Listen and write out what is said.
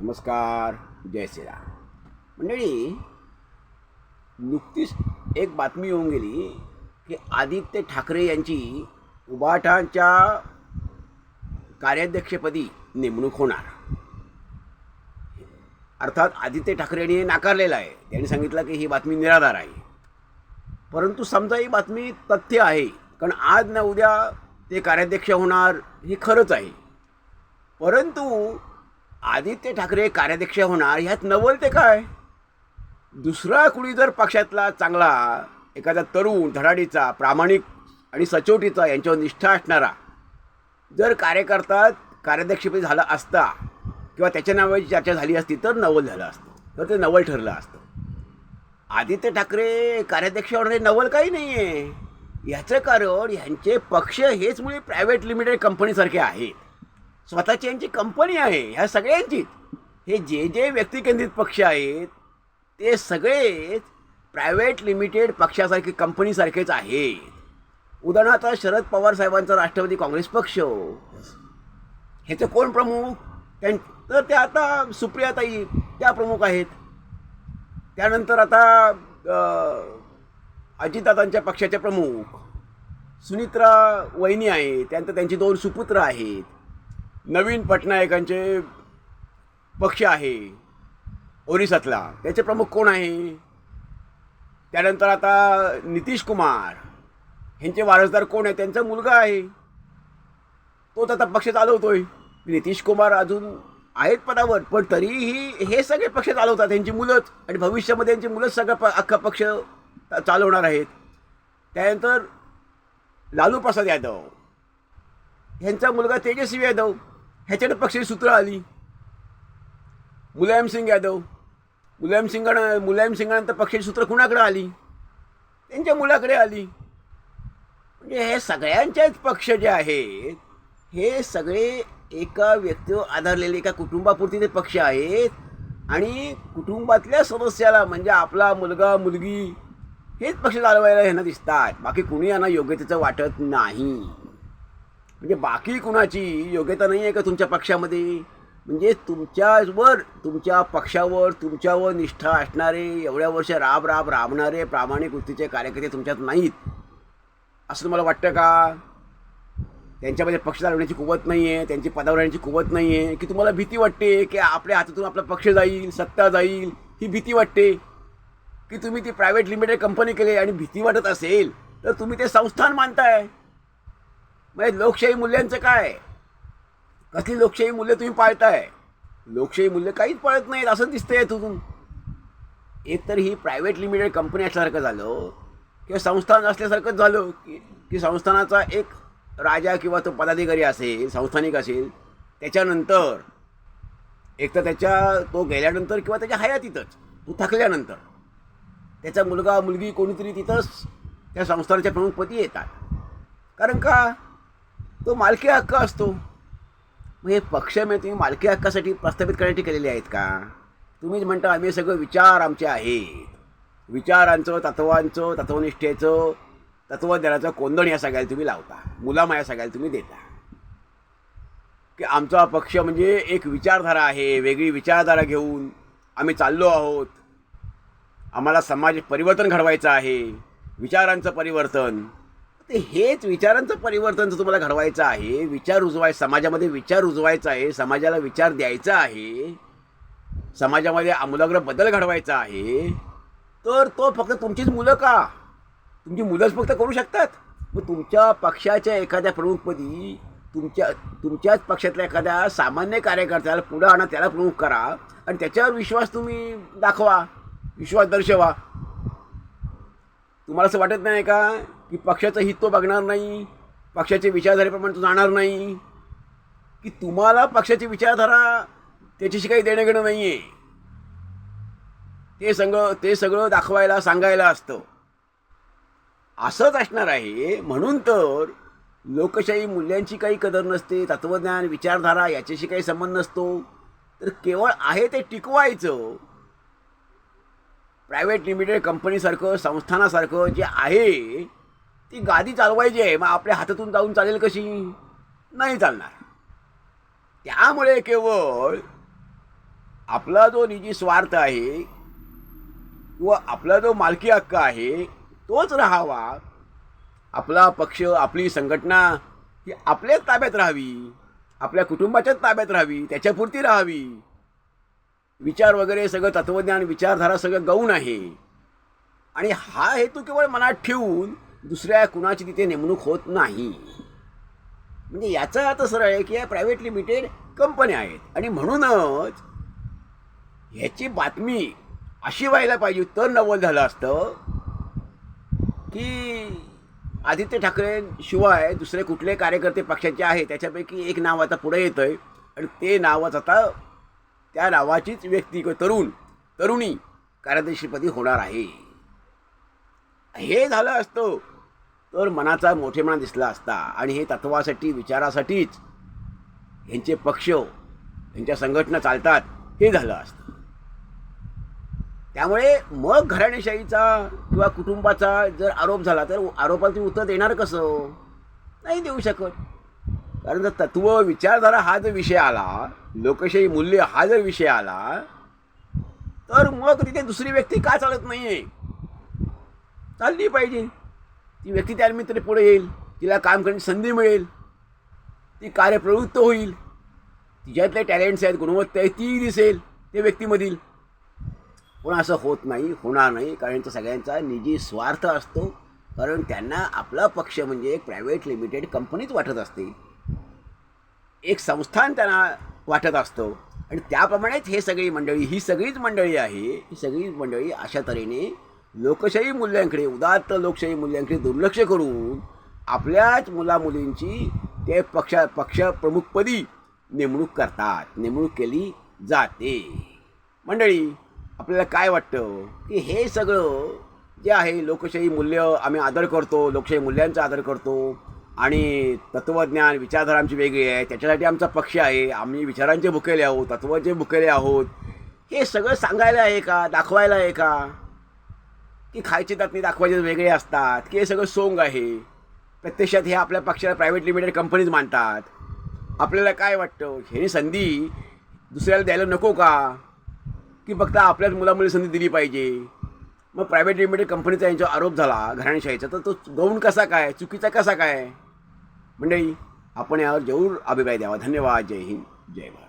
नमस्कार. जय श्रीराम. मंडळी, नुकतीच एक बातमी येऊन गेली की आदित्य ठाकरे यांची उबाटांच्या कार्याध्यक्षपदी नेमणूक होणार. अर्थात आदित्य ठाकरे यांनी नाकारलेलं आहे. त्यांनी सांगितलं की ही बातमी निराधार आहे. परंतु समजा ही बातमी तथ्य आहे, कारण आज ना उद्या ते कार्याध्यक्ष होणार हे खरंच आहे. परंतु आदित्य ठाकरे कार्याध्यक्ष होणार ह्यात नवल ते काय? दुसरा कुणी जर पक्षातला चांगला एखादा तरुण धडाडीचा प्रामाणिक आणि सचोटीचा यांच्यावर निष्ठा असणारा जर कार्यकर्ता कार्याध्यक्षपदी झाला असता किंवा त्याच्या नावाची चर्चा झाली असती तर नवल झालं असतं, तर ते नवल ठरलं असतं. आदित्य ठाकरे कार्याध्यक्ष होणारे नवल काही नाही आहे. ह्याचं कारण ह्यांचे पक्ष हेच मुळे प्रायव्हेट लिमिटेड कंपनीसारखे आहेत. स्वतःची यांची कंपनी आहे ह्या सगळ्यांचीच. हे जे जे व्यक्तिकेंद्रित पक्ष आहेत ते सगळेच प्रायव्हेट लिमिटेड पक्षासारखे कंपनीसारखेच आहेत. उदाहरणार्थ शरद पवार साहेबांचा राष्ट्रवादी काँग्रेस पक्ष, ह्याचे कोण प्रमुख? तर त्या आता सुप्रियाताई त्या प्रमुख आहेत. त्यानंतर आता अजितदादांच्या पक्षाचे प्रमुख सुनित्रा वहिनी आहेत. त्यानंतर त्यांची दोन सुपुत्र आहेत. नवीन पटनायकांचे पक्ष आहे ओरिसातला, त्याचे प्रमुख कोण आहे? त्यानंतर आता नितीश कुमार ह्यांचे वारसदार कोण आहे? त्यांचा मुलगा आहे, तोच आता पक्ष चालवतोय. नितीश कुमार अजून आहेत पदावर, पण तरीही हे सगळे पक्ष चालवतात त्यांची मुलंच, आणि भविष्यामध्ये त्यांची मुलंच सगळं अख्खा पक्ष चालवणार आहेत. त्यानंतर लालू प्रसाद यादव ह्यांचा मुलगा तेजस्वी यादव, ह्याच्याकडे पक्षाची सूत्र आली. मुलायम सिंग यादव, मुलायम सिंगानंतर पक्षाची सूत्र कुणाकडे आली? त्यांच्या मुलाकडे आली. म्हणजे हे सगळ्यांचेच पक्ष जे आहेत हे सगळे एका व्यक्तीवर आधारलेले एका कुटुंबापुरती ते पक्ष आहेत, आणि कुटुंबातल्या सदस्याला म्हणजे आपला मुलगा मुलगी हेच पक्ष चालवायला ह्यांना दिसतात. बाकी कुणी यांना योग्यतेचं वाटत नाही. म्हणजे बाकी कुणाची योग्यता नाही आहे का तुमच्या पक्षामध्ये? म्हणजे तुमच्या पक्षावर तुमच्यावर निष्ठा असणारे, एवढ्या वर्ष राबणारे प्रामाणिक वृत्तीचे कार्यकर्ते तुमच्यात नाहीत असं तुम्हाला वाटतं का? त्यांच्यामध्ये पक्ष चालवण्याची कुवत नाही आहे, त्यांची पदावर राहण्याची कुवत नाही आहे, की तुम्हाला भीती वाटते की आपल्या हातातून आपला पक्ष जाईल, सत्ता जाईल, ही भीती वाटते? की तुम्ही ती प्रायव्हेट लिमिटेड कंपनी केली आणि भीती वाटत असेल तर तुम्ही ते संस्थान मानताय. म्हणजे लोकशाही मूल्यांचं काय? कसली लोकशाही मूल्य तुम्ही पाळताय? लोकशाही मूल्य काहीच पाळत नाहीत असं दिसतंय तुझून. एकतर ही प्रायव्हेट लिमिटेड कंपनी असल्यासारखं झालं किंवा संस्थान असल्यासारखंच झालं की संस्थानाचा एक राजा किंवा तो पदाधिकारी असेल, संस्थानिक असेल, त्याच्यानंतर एकतर तो गेल्यानंतर किंवा त्याच्या हयातीतच तो थकल्यानंतर त्याचा मुलगा मुलगी कोणीतरी तिथंच त्या संस्थानाच्या प्रमुखपदी येतात. कारण का? तो मालकी हक्क असतो. मग हे पक्ष तुम्ही मालकी हक्कासाठी प्रस्थापित करण्यासाठी केलेले आहेत का? तुम्हीच म्हणता आम्ही सगळं विचार आमचे आहेत. विचारांचं, तत्वांचं, तत्वनिष्ठेचं, तत्वज्ञानाचं कोंदण या सगळ्याला तुम्ही लावता, मुलामा या सगळ्याला तुम्ही देता की आमचा पक्ष म्हणजे एक विचारधारा आहे, वेगळी विचारधारा घेऊन आम्ही चाललो आहोत, आम्हाला समाज परिवर्तन घडवायचं आहे, विचारांचं परिवर्तन. ते हेच विचारांचं परिवर्तन जर तुम्हाला घडवायचं आहे, समाजामध्ये विचार रुजवायचा आहे, समाजाला विचार द्यायचा आहे, समाजामध्ये आमूलाग्र बदल घडवायचा आहे, तर तो फक्त तुमचीच मुलं का? तुमची मुलंच फक्त करू शकतात? मग तुमच्या पक्षाच्या एखाद्या प्रमुखपदी तुमच्याच पक्षातल्या एखाद्या सामान्य कार्यकर्त्याला पुढं आणा, त्याला प्रमुख करा आणि त्याच्यावर विश्वास तुम्ही दाखवा, विश्वास दर्शवा. तुम्हाला असं वाटत नाही का की पक्षाचं हित तो बघणार नाही, पक्षाच्या विचारधारेप्रमाणे तो जाणार नाही, की तुम्हाला पक्षाची विचारधारा त्याच्याशी काही देणं घेणं नाही आहे, ते सगळं दाखवायला सांगायला असतं. असंच असणार आहे. म्हणून तर लोकशाही मूल्यांची काही कदर नसते, तत्त्वज्ञान विचारधारा याच्याशी काही संबंध नसतो, तर केवळ आहे ते टिकवायचं. प्रायव्हेट लिमिटेड कंपनीसारखं संस्थानासारखं जे आहे ती गादी चालवायची आहे. मग आपल्या हातातून जाऊन चालेल कशी? नाही चालणार. त्यामुळे केवळ आपला जो निजी स्वार्थ आहे किंवा आपला जो मालकी हक्क आहे तोच राहावा. आपला पक्ष, आपली संघटना ही आपल्याच ताब्यात राहावी, आपल्या कुटुंबाच्याच ताब्यात राहावी, त्याच्यापुरती राहावी. विचार वगैरे सगळं तत्त्वज्ञान, विचारधारा सगळं गौण आहे. आणि हा हेतू केवळ मनात ठेवून दुसऱ्या कुणाची तिथे नेमणूक होत नाही. म्हणजे याचा अर्थ सरळ आहे की या प्रायव्हेट लिमिटेड कंपन्या आहेत आणि म्हणूनच ह्याची बातमी अशी व्हायला पाहिजे तर नवल झालं असतं की आदित्य ठाकरेंशिवाय दुसरे कुठले कार्यकर्ते पक्षाचे आहेत त्याच्यापैकी एक नाव आता पुढे येतं आहे आणि ते नावच आता त्या नावाचीच व्यक्ती किंवा तरुणी कार्याध्यक्षपदी होणार आहे. हे झालं असतं तर मनाचा मोठेपणा दिसला असता आणि हे तत्वासाठी, विचारासाठीच ह्यांचे पक्ष, ह्यांच्या संघटना चालतात हे झालं असतं. त्यामुळे मग घराणेशाहीचा किंवा कुटुंबाचा जर आरोप झाला तर आरोपाला तुम्ही उत्तर देणार कसं? नाही देऊ शकत. कारण जर तत्व, विचारधारा हा जर विषय आला, लोकशाही मूल्य हा जर विषय आला तर मग तिथे दुसरी व्यक्ती का चालत नाही आहे? चालली पाहिजे. ती व्यक्ती त्यानिमित्ताने पुढे येईल, तिला काम करण्याची संधी मिळेल, ती कार्यप्रवृत्त होईल, तिच्यातले टॅलेंट्स आहेत, गुणवत्ता आहे ती दिसेल त्या व्यक्तीमधील. पण असं होत नाही, होणार नाही. कारण तो सगळ्यांचा निजी स्वार्थ असतो. कारण त्यांना आपला पक्ष म्हणजे एक प्रायव्हेट लिमिटेड कंपनीच वाटत असते, एक संस्थान त्यांना वाटत असतं. आणि त्याप्रमाणेच ही सगळीच मंडळी आहे, ही सगळीच मंडळी अशा तऱ्हेने लोकशाही मूल्यांकडे, उदात्त लोकशाही मूल्यांकडे दुर्लक्ष करून आपल्याच मुलामुलींची ते पक्ष प्रमुखपदी नेमणूक करतात, नेमणूक केली जाते. मंडळी, आपल्याला काय वाटतं की हे सगळं जे आहे लोकशाही मूल्य आम्ही आदर करतो, लोकशाही मूल्यांचा आदर करतो आणि तत्त्वज्ञान, विचारधारा आमची वेगळी आहे, त्याच्यासाठी आमचा पक्ष आहे, आम्ही विचारांचे भुकेले आहोत, तत्त्वाचे भुकेले आहोत, हे सगळं सांगायला आहे का, दाखवायला आहे का? की खायचे दातनी दाखवायचे वेगळे असतात, की हे सगळं सोंग आहे? प्रत्यक्षात हे आपल्या पक्षाला प्रायव्हेट लिमिटेड कंपनीज मानतात. आपल्याला काय वाटतं, हे संधी दुसऱ्याला द्यायला नको का, की फक्त आपल्याच मुलामुली संधी दिली पाहिजे? मग प्रायव्हेट लिमिटेड कंपनीचा यांच्यावर आरोप झाला घराणेशाहीचा, तर तो गौण कसा काय, चुकीचा कसा काय? मंडळी, आपण यावर जरूर अभिप्राय द्यावा. धन्यवाद. जय हिंद, जय भारत.